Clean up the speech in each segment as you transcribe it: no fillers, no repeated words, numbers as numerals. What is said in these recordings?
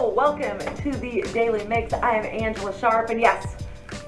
Hello, welcome to the Daily Mix. I am Angella Sharpe, and yes,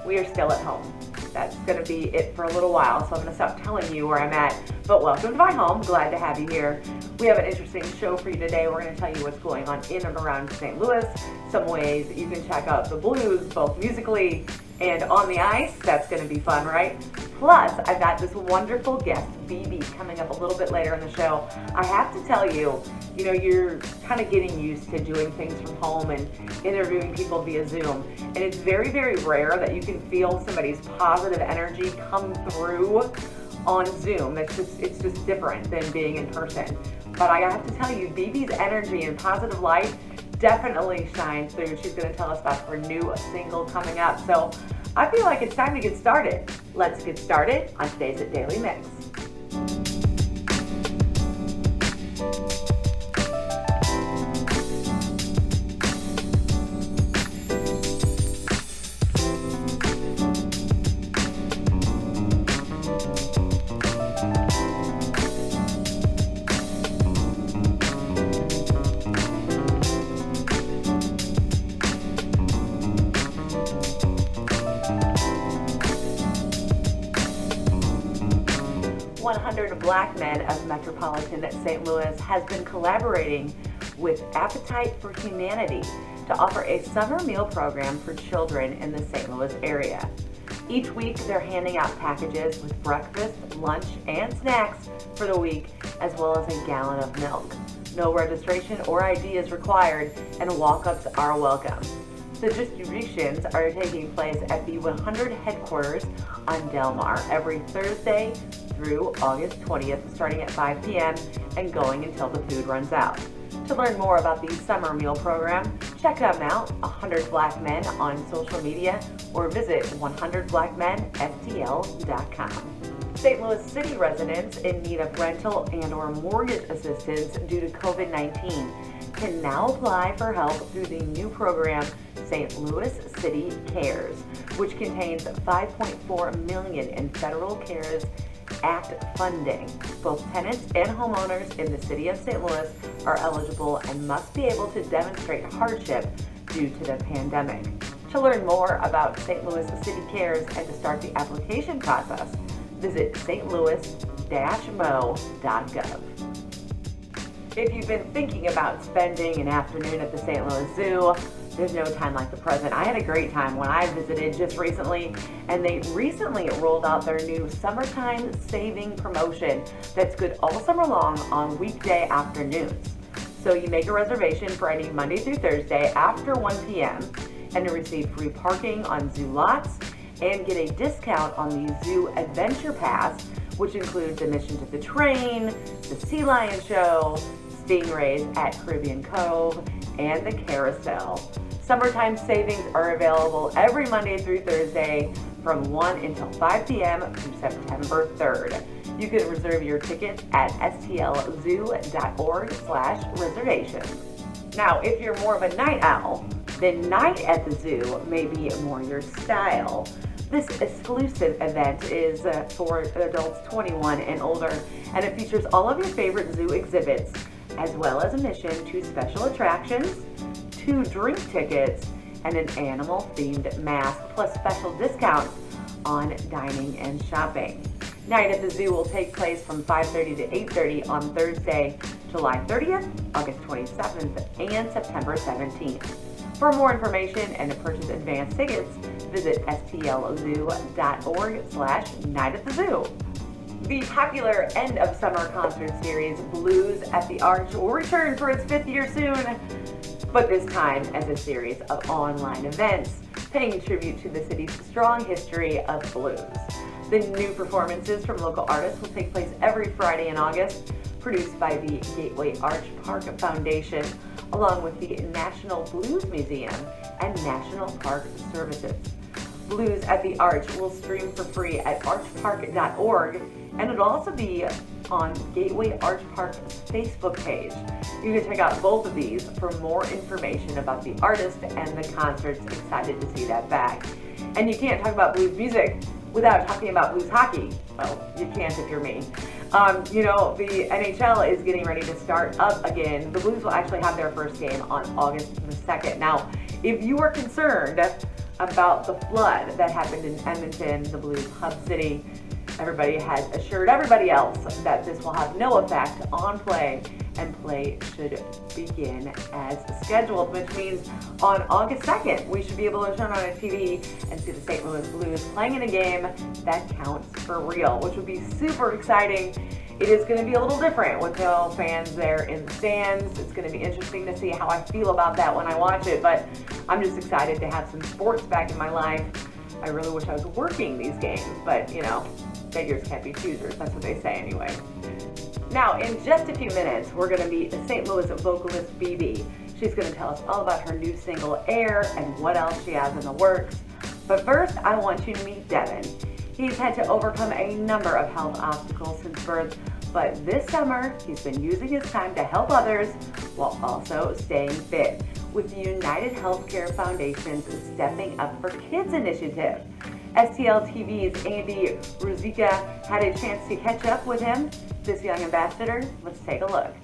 we are still at home. That's going to be it for a little while, so I'm going to stop telling you where I'm at. But welcome to my home. Glad to have you here. We have an interesting show for you today. We're going to tell you what's going on in and around St. Louis, some ways that you can check out the blues, both musically and on the ice. That's going to be fun, right? Plus, I've got this wonderful guest, BB, coming up a little bit later in the show. I have to tell you, you're kind of getting used to doing things from home and interviewing people via Zoom. And it's very, very rare that you can feel somebody's positive energy come through on Zoom. It's just different than being in person. But I have to tell you, BB's energy and positive light definitely shines through. She's going to tell us about her new single coming up. So I feel like it's time to get started. Let's get started on today's Daily Mix. Black Men of Metropolitan at St. Louis has been collaborating with Appetite for Humanity to offer a summer meal program for children in the St. Louis area. Each week, they're handing out packages with breakfast, lunch, and snacks for the week, as well as a gallon of milk. No registration or ID is required, and walk-ups are welcome. The distributions are taking place at the 100 headquarters on Del Mar every Thursday through August 20th, starting at 5 p.m. and going until the food runs out. To learn more about the summer meal program, check them out, 100 Black Men, on social media, or visit 100blackmenstl.com. St. Louis City residents in need of rental and or mortgage assistance due to COVID-19 can now apply for help through the new program, St. Louis City Cares, which contains $5.4 million in federal CARES Act funding. Both tenants and homeowners in the city of St. Louis are eligible and must be able to demonstrate hardship due to the pandemic. To learn more about St. Louis City Cares and to start the application process, visit stlouis-mo.gov. If you've been thinking about spending an afternoon at the St. Louis Zoo, there's no time like the present. I had a great time when I visited just recently, and they recently rolled out their new summertime saving promotion that's good all summer long on weekday afternoons. So you make a reservation for any Monday through Thursday after 1 p.m. and you receive free parking on zoo lots and get a discount on the Zoo Adventure Pass, which includes admission to the train, the sea lion show, stingrays at Caribbean Cove, and the carousel. Summertime savings are available every Monday through Thursday from 1 until 5 p.m. through September 3rd. You can reserve your tickets at stlzoo.org/reservations. Now, if you're more of a night owl, then Night at the Zoo may be more your style. This exclusive event is for adults 21 and older, and it features all of your favorite zoo exhibits, as well as admission to special attractions, 2 drink tickets, and an animal-themed mask, plus special discounts on dining and shopping. Night at the Zoo will take place from 5:30 to 8:30 on Thursday, July 30th, August 27th, and September 17th. For more information and to purchase advance tickets, visit stlzoo.org/Night at the Zoo. The popular end of summer concert series, Blues at the Arch, will return for its 5th year soon, but this time as a series of online events, paying tribute to the city's strong history of blues. The new performances from local artists will take place every Friday in August, produced by the Gateway Arch Park Foundation, along with the National Blues Museum and National Park Services. Blues at the Arch will stream for free at archpark.org, and it'll also be on Gateway Arch Park's Facebook page. You can check out both of these for more information about the artist and the concerts. Excited to see that back. And you can't talk about blues music without talking about blues hockey. Well, you can't if you're me. The NHL is getting ready to start up again. The Blues will actually have their first game on August the 2nd. Now, if you are concerned about the flood that happened in Edmonton, the Blues hub city, everybody has assured everybody else that this will have no effect on play, and play should begin as scheduled, which means on August 2nd, we should be able to turn on a TV and see the St. Louis Blues playing in a game that counts for real, which would be super exciting. It is going to be a little different with no fans there in the stands. It's going to be interesting to see how I feel about that when I watch it, but I'm just excited to have some sports back in my life. I really wish I was working these games, but beggars can't be choosers. That's what they say anyway. Now, in just a few minutes, we're going to meet the St. Louis vocalist BB. She's going to tell us all about her new single, Air, and what else she has in the works. But first, I want you to meet Devin. He's had to overcome a number of health obstacles since birth, but this summer, he's been using his time to help others while also staying fit with the United Healthcare Foundation's Stepping Up for Kids initiative. STL TV's Andy Ruzicka had a chance to catch up with him, this young ambassador. Let's take a look.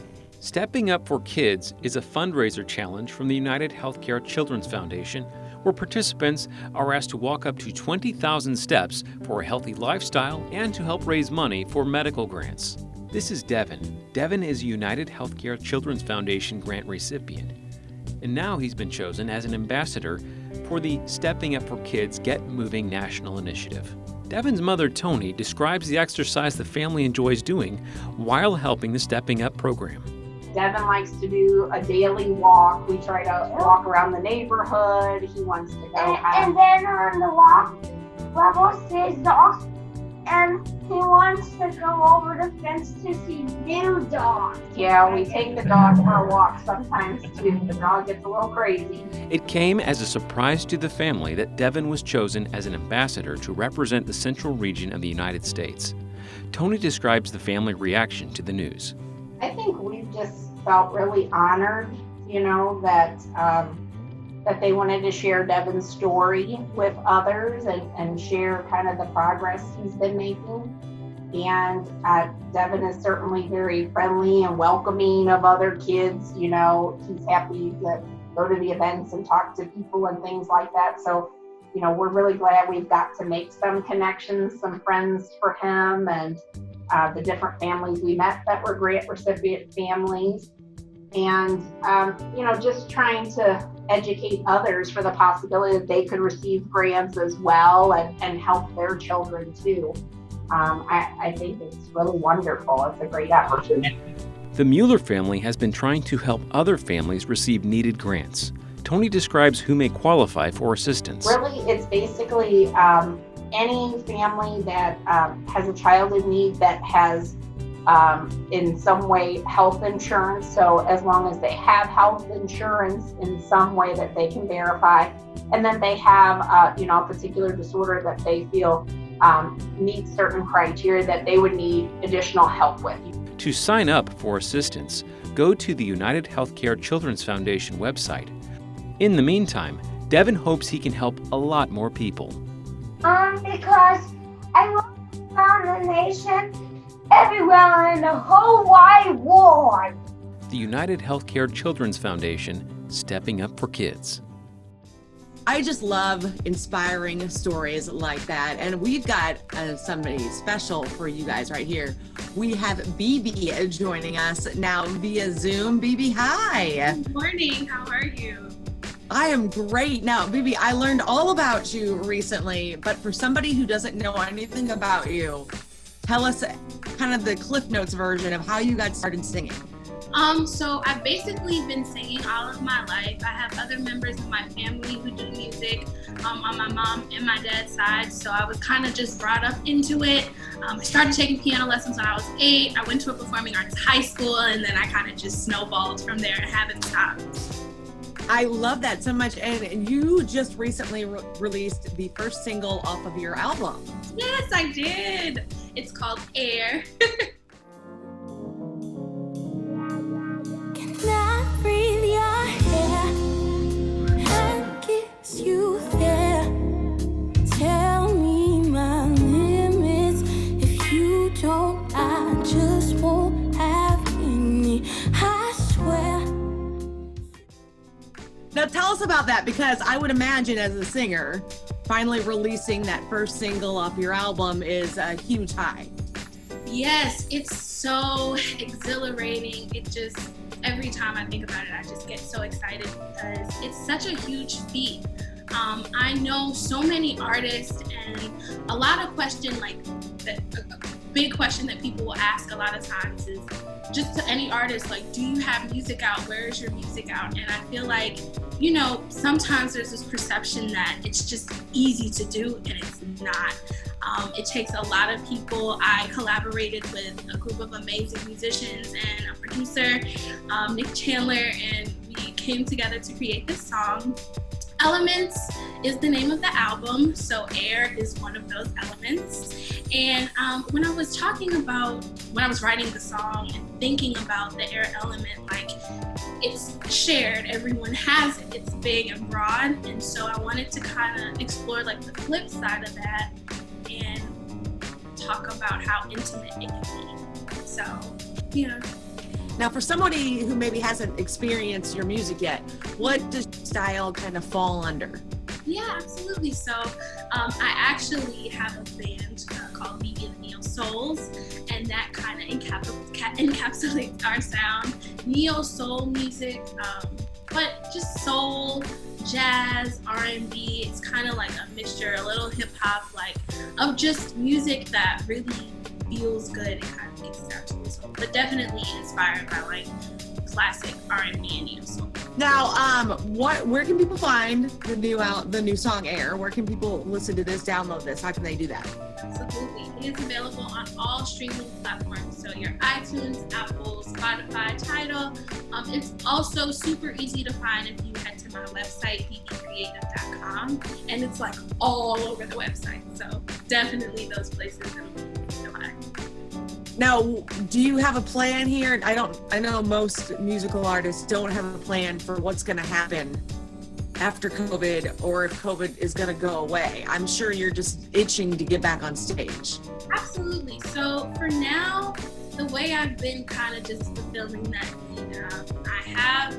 Stepping Up for Kids is a fundraiser challenge from the United Healthcare Children's Foundation, where participants are asked to walk up to 20,000 steps for a healthy lifestyle and to help raise money for medical grants. This is Devin. Devin is a United Healthcare Children's Foundation grant recipient, and now he's been chosen as an ambassador for the Stepping Up for Kids Get Moving National Initiative. Devin's mother, Tony, describes the exercise the family enjoys doing while helping the Stepping Up program. Devin likes to do a daily walk. We try to walk around the neighborhood. He wants to go and then on the walk, Level sees dogs, and he wants to go over the fence to see new dogs. Yeah, we take the dog for a walk sometimes too. The dog gets a little crazy. It came as a surprise to the family that Devin was chosen as an ambassador to represent the central region of the United States. Tony describes the family reaction to the news. I think we've just felt really honored, that they wanted to share Devin's story with others and share kind of the progress he's been making. And Devin is certainly very friendly and welcoming of other kids. He's happy to go to the events and talk to people and things like that. So, we're really glad we've got to make some connections, some friends for him, and the different families we met that were grant recipient families. And, just trying to educate others for the possibility that they could receive grants as well and help their children too. I think it's really wonderful. It's a great opportunity. The Mueller family has been trying to help other families receive needed grants. Tony describes who may qualify for assistance. Really, it's basically any family that has a child in need that has in some way health insurance. So as long as they have health insurance in some way that they can verify, and then they have a particular disorder that they feel meets certain criteria that they would need additional help with. To sign up for assistance, go to the United Healthcare Children's Foundation website. In the meantime, Devin hopes he can help a lot more people. Because I look around the nation, everywhere in the whole wide world. The United Healthcare Children's Foundation, Stepping Up for Kids. I just love inspiring stories like that. And we've got somebody special for you guys right here. We have BB joining us now via Zoom. BB, hi. Good morning. How are you? I am great. Now, BB, I learned all about you recently, but for somebody who doesn't know anything about you, tell us kind of the Cliff Notes version of how you got started singing. So I've basically been singing all of my life. I have other members of my family who do music on my mom and my dad's side. So I was kind of just brought up into it. I started taking piano lessons when I was 8. I went to a performing arts high school, and then I kind of just snowballed from there and haven't stopped. I love that so much. And you just recently released the first single off of your album. Yes, I did. It's called Air. Can I breathe your hair and kiss you there? Tell me my limits. If you don't, I just Now tell us about that, because I would imagine as a singer, finally releasing that first single off your album is a huge high. Yes, it's so exhilarating. It just, every time I think about it, I just get so excited because it's such a huge feat. I know so many artists, and a lot of question, like a big question that people will ask a lot of times is just to any artist, like, do you have music out? Where is your music out? And I feel like, you know, sometimes there's this perception that it's just easy to do, and it's not. It takes a lot of people. I collaborated with a group of amazing musicians and a producer, Nick Chandler, and we came together to create this song. Elements is the name of the album, so air is one of those elements. And when I was writing the song and thinking about the air element, like, it's shared, everyone has it, it's big and broad, and so I wanted to kind of explore like the flip side of that and talk about how intimate it can be. So, yeah. Now, for somebody who maybe hasn't experienced your music yet, what does style kind of fall under? Yeah, absolutely. So I actually have a band called BB and the Neo Souls, and that kind of encapsulates our sound. Neo soul music, but just soul, jazz, R&B. It's kind of like a mixture, a little hip hop, like, of just music that really feels good and kind of gets down to the soul, but definitely inspired by like classic R&B and neo soul. Now, where can people find the new song Air? Where can people listen to this, download this? How can they do that? Absolutely. It is available on all streaming platforms. So your iTunes, Apple, Spotify, Tidal. It's also super easy to find if you head to my website, bbcreative.com, and it's like all over the website. So definitely those places it'll be easy to find. Now, do you have a plan here? I know most musical artists don't have a plan for what's going to happen after COVID, or if COVID is going to go away. I'm sure you're just itching to get back on stage. Absolutely. So for now, the way I've been kind of just fulfilling that need, I have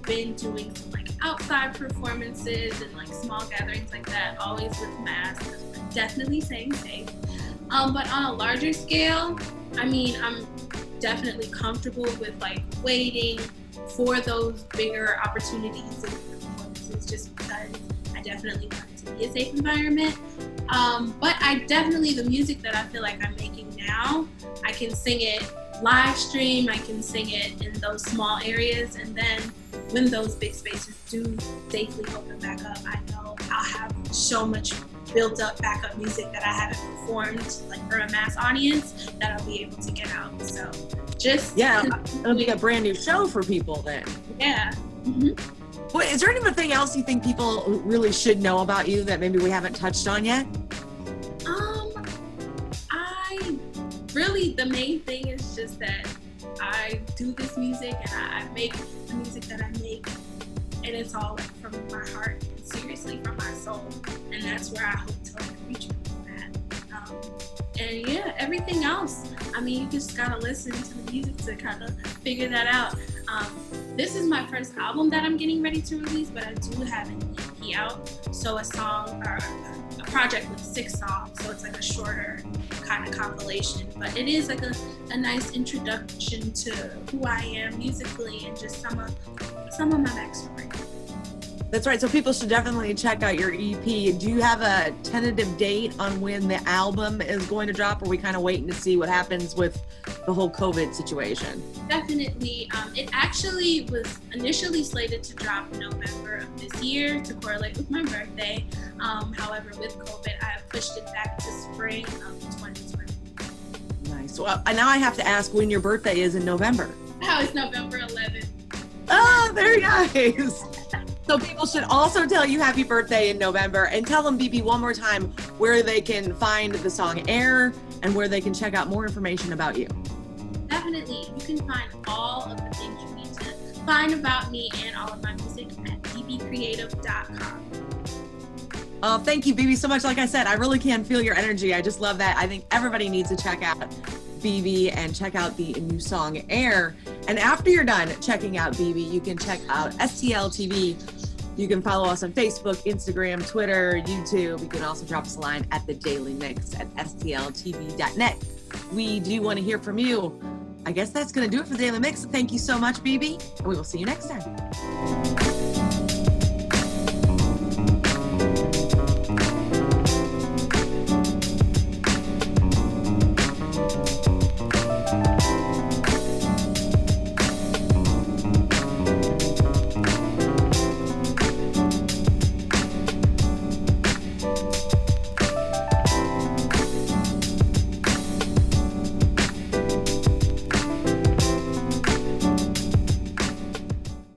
been doing some like outside performances and like small gatherings like that, always with masks, definitely staying safe. But on a larger scale, I mean, I'm definitely comfortable with like waiting for those bigger opportunities and performances, just because I definitely want it to be a safe environment. But the music that I feel like I'm making now, I can sing it live stream, I can sing it in those small areas, and then when those big spaces do safely open back up, I know I'll have so much built up backup music that I haven't performed like for a mass audience that I'll be able to get out. So just it'll be a brand new show for people then. Yeah. Mm-hmm. Well, is there anything else you think people really should know about you that maybe we haven't touched on yet? The main thing is just that I do this music and I make the music that I make, and it's all like from my heart, and seriously from my soul, and that's where I hope to like reach people at. And yeah, everything else, I mean, you just gotta listen to the music to kind of figure that out. This is my first album that I'm getting ready to release, but I do have an EP out, so a project with 6 songs, so it's like a shorter kind of compilation, but it is like a nice introduction to who I am musically and just some of my backstory. That's right. So people should definitely check out your EP. Do you have a tentative date on when the album is going to drop? Or are we kind of waiting to see what happens with the whole COVID situation? Definitely. It actually was initially slated to drop November of this year to correlate with my birthday. However, with COVID, I have pushed it back to spring of 2020. Nice. Well, now I have to ask when your birthday is in November. Now it's November 11th. Oh, very nice. So people should also tell you happy birthday in November, and tell them, BB, one more time where they can find the song Air and where they can check out more information about you. Definitely. You can find all of the things you need to find about me and all of my music at bbcreative.com. Oh, thank you, BB, so much. Like I said, I really can feel your energy. I just love that. I think everybody needs to check out BB and check out the new song Air. And after you're done checking out BB, you can check out STL TV. You can follow us on Facebook, Instagram, Twitter, YouTube. You can also drop us a line at the Daily Mix at stltv.net. We do want to hear from you. I guess that's going to do it for the Daily Mix. Thank you so much, BB, and we will see you next time.